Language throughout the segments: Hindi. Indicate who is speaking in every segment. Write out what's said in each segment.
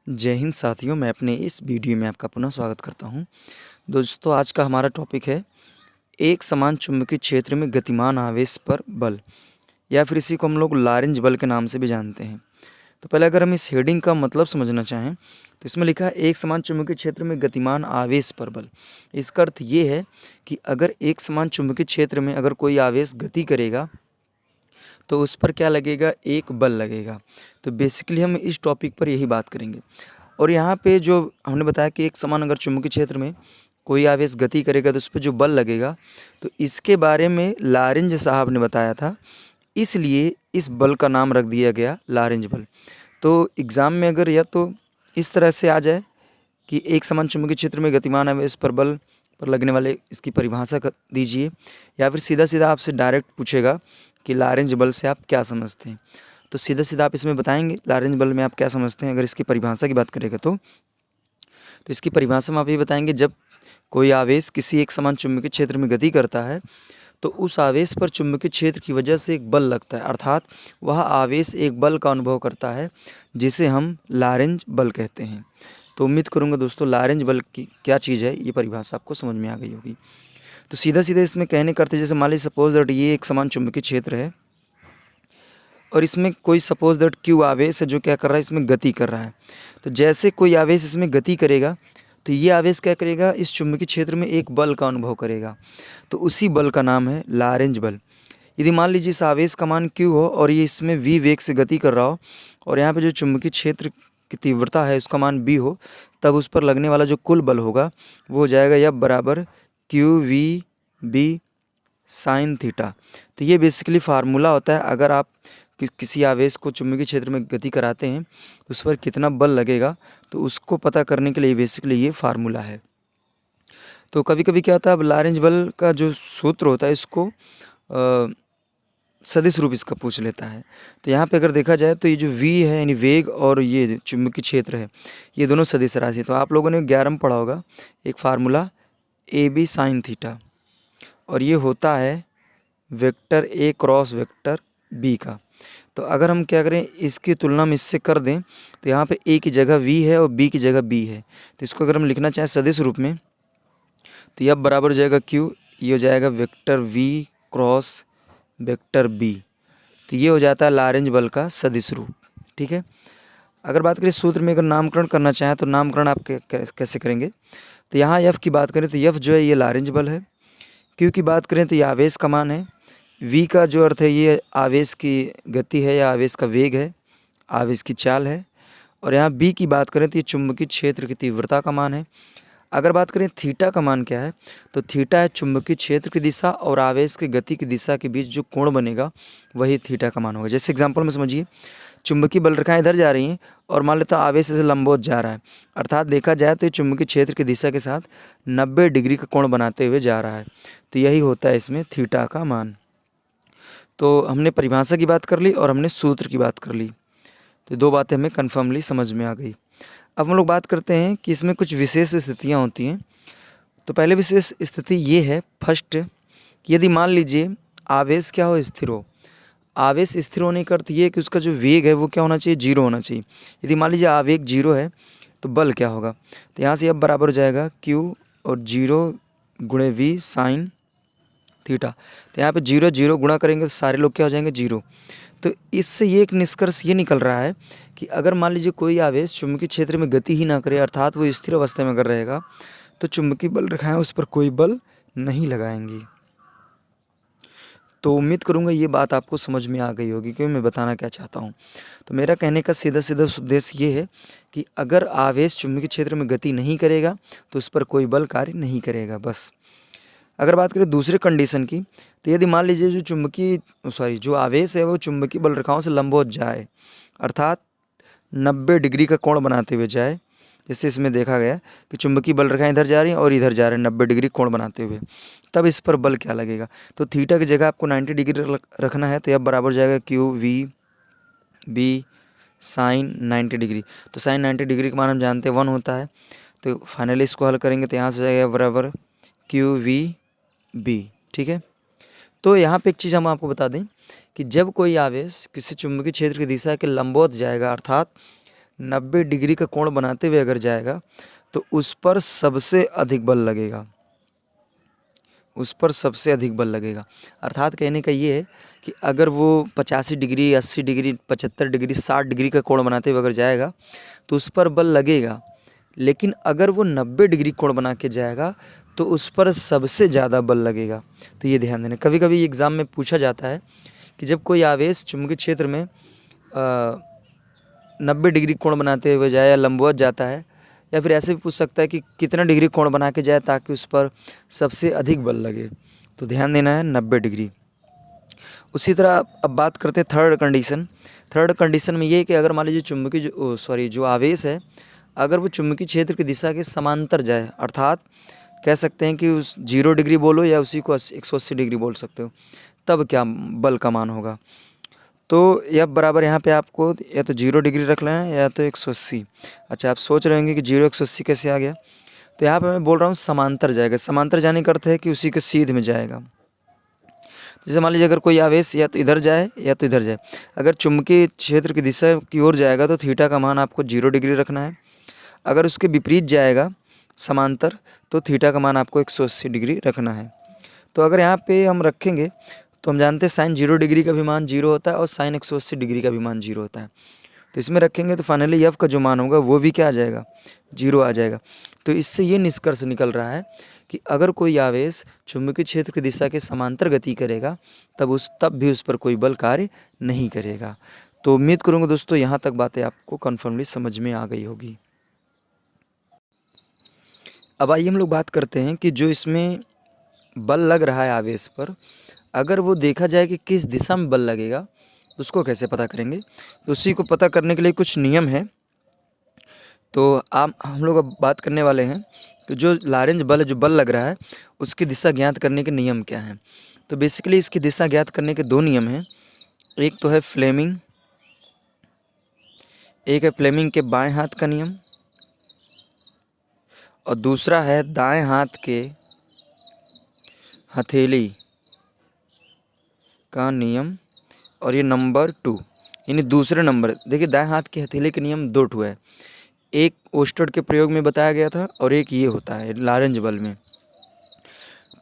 Speaker 1: जय हिंद साथियों, मैं अपने इस वीडियो में आपका पुनः स्वागत करता हूं। दोस्तों, आज का हमारा टॉपिक है एक समान चुंबकीय क्षेत्र में गतिमान आवेश पर बल, या फिर इसी को हम लोग लारेंज बल के नाम से भी जानते हैं। तो पहले अगर हम इस हेडिंग का मतलब समझना चाहें तो इसमें लिखा है एक समान चुंबकीय क्षेत्र में गतिमान आवेश पर बल। इसका अर्थ ये है कि अगर एक समान चुंबकीय क्षेत्र में अगर कोई आवेश गति करेगा तो उस पर क्या लगेगा, एक बल लगेगा। तो बेसिकली हम इस टॉपिक पर यही बात करेंगे। और यहाँ पे जो हमने बताया कि एक समान अगर चुंबकीय क्षेत्र में कोई आवेश गति करेगा तो उस पर जो बल लगेगा, तो इसके बारे में लारेंज साहब ने बताया था, इसलिए इस बल का नाम रख दिया गया लारेंज बल। तो एग्ज़ाम में अगर या तो इस तरह से आ जाए कि एक समान चुंबकीय क्षेत्र में गतिमान आवेश पर बल पर लगने वाले इसकी परिभाषा दीजिए, या फिर सीधा सीधा आपसे डायरेक्ट पूछेगा कि लारेंज बल से आप क्या समझते हैं। तो सीधा सीधा आप इसमें बताएंगे लारेंज बल में आप क्या समझते हैं। अगर इसकी परिभाषा की बात करेगा तो इसकी परिभाषा में आप ये बताएंगे, जब कोई आवेश किसी एक समान चुंबकीय क्षेत्र में गति करता है तो उस आवेश पर चुंबकीय क्षेत्र की वजह से एक बल लगता है, अर्थात वह आवेश एक बल का अनुभव करता है जिसे हम लारेंज बल कहते हैं। तो उम्मीद करूंगा दोस्तों लारेंज बल की क्या चीज़ है ये परिभाषा आपको समझ में आ गई होगी। तो सीधा सीधा इसमें कहने करते, जैसे मान लीजिए सपोज दैट ये एक समान चुंबकीय क्षेत्र है और इसमें कोई सपोज दैट क्यू आवेश है जो क्या कर रहा है, इसमें गति कर रहा है। तो जैसे कोई आवेश इसमें गति करेगा तो ये आवेश क्या करेगा, इस चुंबकीय क्षेत्र में एक बल का अनुभव करेगा। तो उसी बल का नाम है लारेंज बल। यदि मान लीजिए इस आवेश का मान क्यू हो और ये इसमें वी वेग से गति कर रहा हो और यहाँ पे जो चुंबकीय क्षेत्र की तीव्रता है उसका मान बी हो, तब उस पर लगने वाला जो कुल बल होगा वो हो जाएगा एफ बराबर Q V B sine theta. तो ये बेसिकली फार्मूला होता है, अगर आप किसी आवेश को चुंबकीय क्षेत्र में गति कराते हैं उस पर कितना बल लगेगा, तो उसको पता करने के लिए बेसिकली ये फार्मूला है। तो कभी कभी क्या होता है, अब लारेंज बल का जो सूत्र होता है इसको सदिश रूप इसका पूछ लेता है। तो यहाँ पे अगर देखा जाए तो ये जो v है यानी वेग और ये चुंबकीय क्षेत्र है ये दोनों सदिश राशि। तो आप लोगों ने 11 में पढ़ा होगा एक formula A B sine theta, और ये होता है vector A cross vector B का। तो अगर हम क्या करें, इसकी तुलना में इससे कर दें तो यहाँ पे ए की जगह v है और b की जगह b है। तो इसको अगर हम लिखना चाहें सदिश रूप में तो यह बराबर हो जाएगा q, ये हो जाएगा vector v cross vector b। तो ये हो जाता है लारेंज बल का सदिश रूप। ठीक है। अगर बात करें सूत्र में अगर नामकरण करना चाहें तो नामकरण आप कैसे करेंगे, तो यहाँ f की बात करें तो f जो है ये लारेंज बल है। q की बात करें तो ये आवेश का मान है। v का जो अर्थ है ये आवेश की गति है या आवेश का वेग है, आवेश की चाल है। और यहाँ b की बात करें तो ये चुंबकीय क्षेत्र की तीव्रता का मान है। अगर बात करें थीटा का मान क्या है, तो थीटा है चुंबकीय क्षेत्र की दिशा और आवेश की गति की दिशा के बीच जो कोण बनेगा वही थीटा का मान होगा। जैसे एग्जांपल में समझिए, चुंबकीय बल रेखाएं इधर जा रही हैं और मान लेता आवेश से लंबवत जा रहा है, अर्थात देखा जाए तो ये चुंबकीय क्षेत्र की दिशा के साथ 90 डिग्री का कोण बनाते हुए जा रहा है। तो यही होता है इसमें थीटा का मान। तो हमने परिभाषा की बात कर ली और हमने सूत्र की बात कर ली, तो दो बातें हमें कन्फर्मली समझ में आ गई। अब हम लोग बात करते हैं कि इसमें कुछ विशेष स्थितियाँ होती हैं। तो पहले विशेष स्थिति ये है फर्स्ट, यदि मान लीजिए आवेश क्या हो, स्थिर हो। आवेश स्थिर होने का अर्थ ये है कि उसका जो वेग है वो क्या होना चाहिए, जीरो होना चाहिए। यदि मान लीजिए आवेग जीरो है तो बल क्या होगा, तो यहाँ से अब बराबर हो जाएगा क्यू और जीरो गुणे वी साइन थीटा। तो यहाँ पे जीरो जीरो गुणा करेंगे तो सारे लोग क्या हो जाएंगे, जीरो। तो इससे ये एक निष्कर्ष ये निकल रहा है कि अगर मान लीजिए कोई आवेश चुंबकीय क्षेत्र में गति ही ना करे, अर्थात वो स्थिर अवस्था में अगर रहेगा, तो चुंबकीय बल रेखाएं उस पर कोई बल नहीं लगाएंगी। तो उम्मीद करूंगा ये बात आपको समझ में आ गई होगी कि मैं बताना क्या चाहता हूँ। तो मेरा कहने का सीधा सीधा उद्देश्य ये है कि अगर आवेश चुंबकीय क्षेत्र में गति नहीं करेगा तो उस पर कोई बल कार्य नहीं करेगा, बस। अगर बात करें दूसरे कंडीशन की, तो यदि मान लीजिए जो आवेश है वो चुंबकीय बल रेखाओं से लंबवत जाए, अर्थात 90 डिग्री का कोण बनाते हुए जाए, जैसे इसमें देखा गया कि चुंबकीय बल रेखाएं इधर जा रही हैं और इधर जा रहे हैं 90 डिग्री कोण बनाते हुए, तब इस पर बल क्या लगेगा। तो थीटा की जगह आपको 90 डिग्री रखना है, तो यह बराबर हो जाएगा Q V B sine 90 degree. तो साइन 90 डिग्री का मान हम जानते हैं 1 होता है। तो फाइनली इसको हल करेंगे तो यहाँ से जाएगा बराबर क्यू वी बी। ठीक है। तो यहाँ पे एक चीज़ हम आपको बता दें कि जब कोई आवेश किसी चुंबकीय क्षेत्र की दिशा के लंबवत जाएगा, अर्थात 90 डिग्री का कोण बनाते हुए अगर जाएगा तो उस पर सबसे अधिक बल लगेगा, उस पर सबसे अधिक बल लगेगा। अर्थात कहने का ये है कि अगर वो 85 डिग्री, 80 डिग्री, 75 डिग्री, 60 डिग्री का कोण बनाते हुए अगर जाएगा तो उस पर बल लगेगा, लेकिन अगर वो 90 डिग्री कोण बना के जाएगा तो उस पर सबसे ज़्यादा बल लगेगा। तो ये ध्यान देना। कभी कभी एग्ज़ाम में पूछा जाता है कि जब कोई आवेश चुंबकीय क्षेत्र में 90 डिग्री कोण बनाते हुए जाए या लंबवत जाता है, या फिर ऐसे भी पूछ सकता है कि कितना डिग्री कोण बना के जाए ताकि उस पर सबसे अधिक बल लगे। तो ध्यान देना है 90 डिग्री। उसी तरह अब बात करते हैं थर्ड कंडीशन। थर्ड कंडीशन में ये है कि अगर मान लीजिए जो आवेश है अगर वो चुंबकीय क्षेत्र की दिशा के समांतर जाए, अर्थात कह सकते हैं कि उस 0 डिग्री बोलो या उसी को 180 डिग्री बोल सकते हो, तब क्या बल का मान होगा। तो यह बराबर यहाँ पे आपको या तो 0 डिग्री रख लेना है या तो 180। अच्छा, आप सोच रहे होंगे कि 0 180 कैसे आ गया। तो यहाँ पे मैं बोल रहा हूँ समांतर जाएगा। समांतर जाने का अर्थ है कि उसी के सीध में जाएगा। जैसे मान लीजिए अगर कोई आवेश या तो इधर जाए या तो इधर जाए, अगर चुंबकीय क्षेत्र की दिशा की ओर जाएगा तो थीटा का मान आपको 0 डिग्री रखना है। अगर उसके विपरीत जाएगा समांतर तो थीटा का मान आपको 180 डिग्री रखना है। तो अगर यहाँ पे हम रखेंगे तो हम जानते हैं साइन 0 डिग्री का भी मान 0 होता है और साइन 180 डिग्री का भी मान 0 होता है। तो इसमें रखेंगे तो फाइनली एफ का जो मान होगा वो भी क्या आ जाएगा, 0 आ जाएगा। तो इससे ये निष्कर्ष निकल रहा है कि अगर कोई आवेश चुंबकीय क्षेत्र की दिशा के समांतर गति करेगा तब भी उस पर कोई बल कार्य नहीं करेगा। तो उम्मीद करूँगा दोस्तों यहाँ तक बातें आपको कन्फर्मली समझ में आ गई होगी। अब आइए हम लोग बात करते हैं कि जो इसमें बल लग रहा है आवेश पर, अगर वो देखा जाए कि किस दिशा में बल लगेगा तो उसको कैसे पता करेंगे। तो उसी को पता करने के लिए कुछ नियम है। तो हम लोग अब बात करने वाले हैं कि जो लॉरेंज बल है, जो बल लग रहा है उसकी दिशा ज्ञात करने के नियम क्या हैं। तो बेसिकली इसकी दिशा ज्ञात करने के दो नियम हैं। एक तो है फ्लेमिंग, एक है फ्लेमिंग के बाएं हाथ का नियम और दूसरा है दाएं हाथ के हथेली का नियम। और ये नंबर 2 यानी दूसरे नंबर। देखिए दाएं हाथ के हथेली के नियम 2 है। एक ओस्टर्ड के प्रयोग में बताया गया था और एक ये होता है लॉरेंज बल में।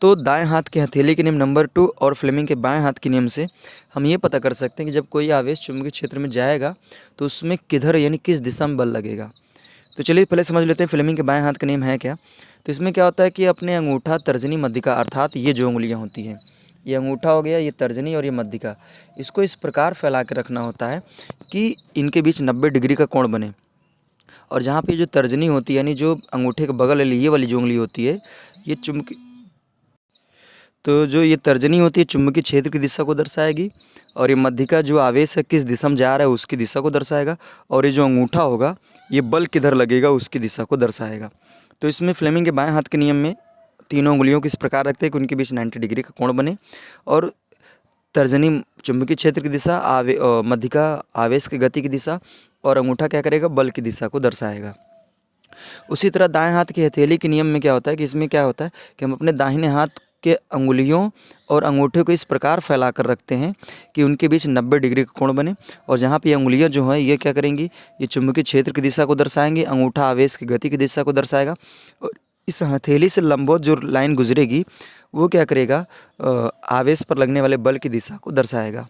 Speaker 1: तो दाएं हाथ के हथेली के नियम नंबर 2 और फ्लेमिंग के बाएं हाथ के नियम से हम ये पता कर सकते हैं कि जब कोई आवेश चुंबकीय क्षेत्र में जाएगा तो उसमें किधर यानी किस दिशा में बल लगेगा। तो चलिए पहले समझ लेते हैं फ्लेमिंग के बाएं हाथ का नियम है क्या। तो इसमें क्या होता है कि अपने अंगूठा, तर्जनी, मध्यिका, अर्थात ये जो उंगलियां होती हैं, ये अंगूठा हो गया, ये तर्जनी और ये मध्यिका, इसको इस प्रकार फैला के रखना होता है कि इनके बीच 90 डिग्री का कोण बने। और जहाँ पे जो तर्जनी होती है यानी जो अंगूठे के बगल वाली ये वाली जो उंगली होती है, ये जो ये तर्जनी होती है चुंबकीय क्षेत्र की दिशा को दर्शाएगी और ये मध्यिका जो आवेश है किस दिशा में जा रहा है उसकी दिशा को दर्शाएगा, और ये जो अंगूठा होगा ये बल किधर लगेगा उसकी दिशा को दर्शाएगा। तो इसमें फ्लेमिंग के बाएं हाथ के नियम में तीनों उंगलियों को इस प्रकार रखते हैं कि उनके बीच 90 डिग्री का कोण बने, और तर्जनी चुंबकीय क्षेत्र की दिशा, मध्यिका आवेश की गति की दिशा, और अंगूठा क्या करेगा, बल की दिशा को दर्शाएगा। उसी तरह दाएं हाथ की हथेली के नियम में क्या होता है कि इसमें क्या होता है कि हम अपने दाहिने हाथ के अंगुलियों और अंगूठे को इस प्रकार फैला कर रखते हैं कि उनके बीच 90 डिग्री का कोण बने, और जहाँ पे अंगुलियाँ जो हैं ये क्या करेंगी, ये चुंबकीय क्षेत्र की दिशा को दर्शाएंगे, अंगूठा आवेश की गति की दिशा को दर्शाएगा, और इस हथेली से लंबवत जो लाइन गुजरेगी वो क्या करेगा, आवेश पर लगने वाले बल की दिशा को दर्शाएगा।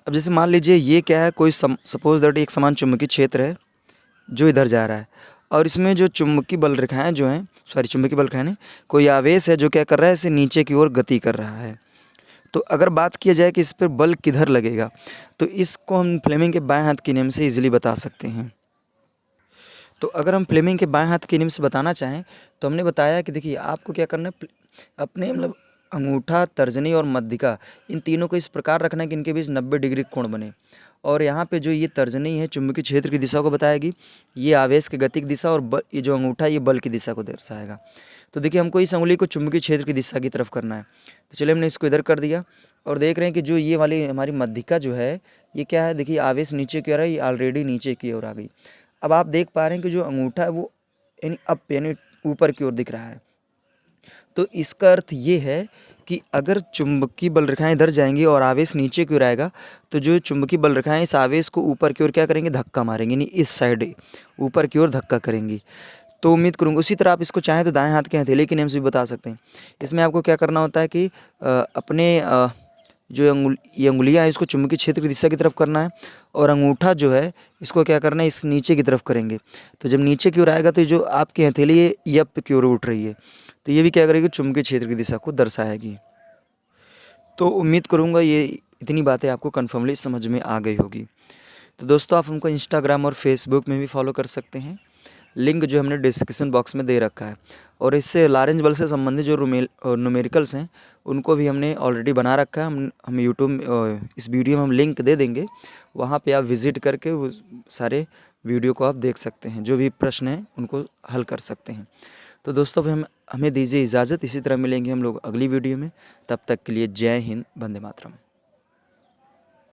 Speaker 1: अब जैसे मान लीजिए ये क्या है, कोई सपोज दैट एक समान चुंबकीय क्षेत्र है जो इधर जा रहा है, और इसमें जो चुंबकीय बल रेखाएं जो हैं, चुंबकीय बल रेखाएं, कोई आवेश है जो क्या कर रहा है, इसे नीचे की ओर गति कर रहा है। तो अगर बात किया जाए कि इस पर बल किधर लगेगा, तो इसको हम फ्लेमिंग के बाएं हाथ के नियम से इजीली बता सकते हैं। तो अगर हम फ्लेमिंग के बाएं हाथ के नियम से बताना चाहें तो हमने बताया कि देखिए आपको क्या करना है, अपने मतलब अंगूठा, तर्जनी और मध्यिका, इन तीनों को इस प्रकार रखना है कि इनके बीच 90 डिग्री कोण बने, और यहाँ पे जो ये तर्जनी है चुंबकीय क्षेत्र की दिशा को बताएगी, ये आवेश की गति की दिशा, और ये जो अंगूठा ये बल की दिशा को दर्शाएगा। तो देखिए हमको इस उंगली को चुंबकीय क्षेत्र की दिशा की तरफ करना है, तो चलिए हमने इसको इधर कर दिया, और देख रहे हैं कि जो ये वाली हमारी मध्यिका जो है ये क्या है, देखिए आवेश नीचे की ओर है, ये ऑलरेडी नीचे की ओर आ गई। अब आप देख पा रहे हैं कि जो अंगूठा है वो यानी अप यानी ऊपर की ओर दिख रहा है। तो इसका अर्थ ये है कि अगर चुंबकीय बल रेखाएं इधर जाएंगी और आवेश नीचे की ओर आएगा, तो जो चुंबकीय बल रेखाएं इस आवेश को ऊपर की ओर क्या करेंगे, धक्का मारेंगे, यानी इस साइड ऊपर की ओर धक्का करेंगी। तो उम्मीद करूँगा उसी तरह आप इसको चाहें तो दाएं हाथ के हथेली के नेम से भी बता सकते हैं। इसमें आपको क्या करना होता है कि अपने जो ये अंगुलियाँ है इसको चुंबकीय क्षेत्र की दिशा की तरफ करना है, और अंगूठा जो है इसको क्या करना है, इस नीचे की तरफ करेंगे। तो जब नीचे की ओर आएगा तो जो आपकी हथेली है ये अप की ओर उठ रही है, तो ये भी क्या करेगी, चुंबकीय क्षेत्र की दिशा को दर्शाएगी। तो उम्मीद करूँगा ये इतनी बातें आपको कन्फर्मली समझ में आ गई होगी। तो दोस्तों, आप हमको इंस्टाग्राम और फेसबुक में भी फॉलो कर सकते हैं, लिंक जो हमने डिस्क्रिप्शन बॉक्स में दे रखा है। और इससे लारेंज बल से संबंधित जो न्यूमेरिकल्स हैं उनको भी हमने ऑलरेडी बना रखा है। हम यूट्यूब इस वीडियो में हम लिंक दे देंगे, वहाँ पे आप विज़िट करके वो सारे वीडियो को आप देख सकते हैं, जो भी प्रश्न हैं उनको हल कर सकते हैं। तो दोस्तों, हमें दीजिए इजाज़त, इसी तरह मिलेंगे हम लोग अगली वीडियो में। तब तक के लिए जय हिंद, वंदे मातरम।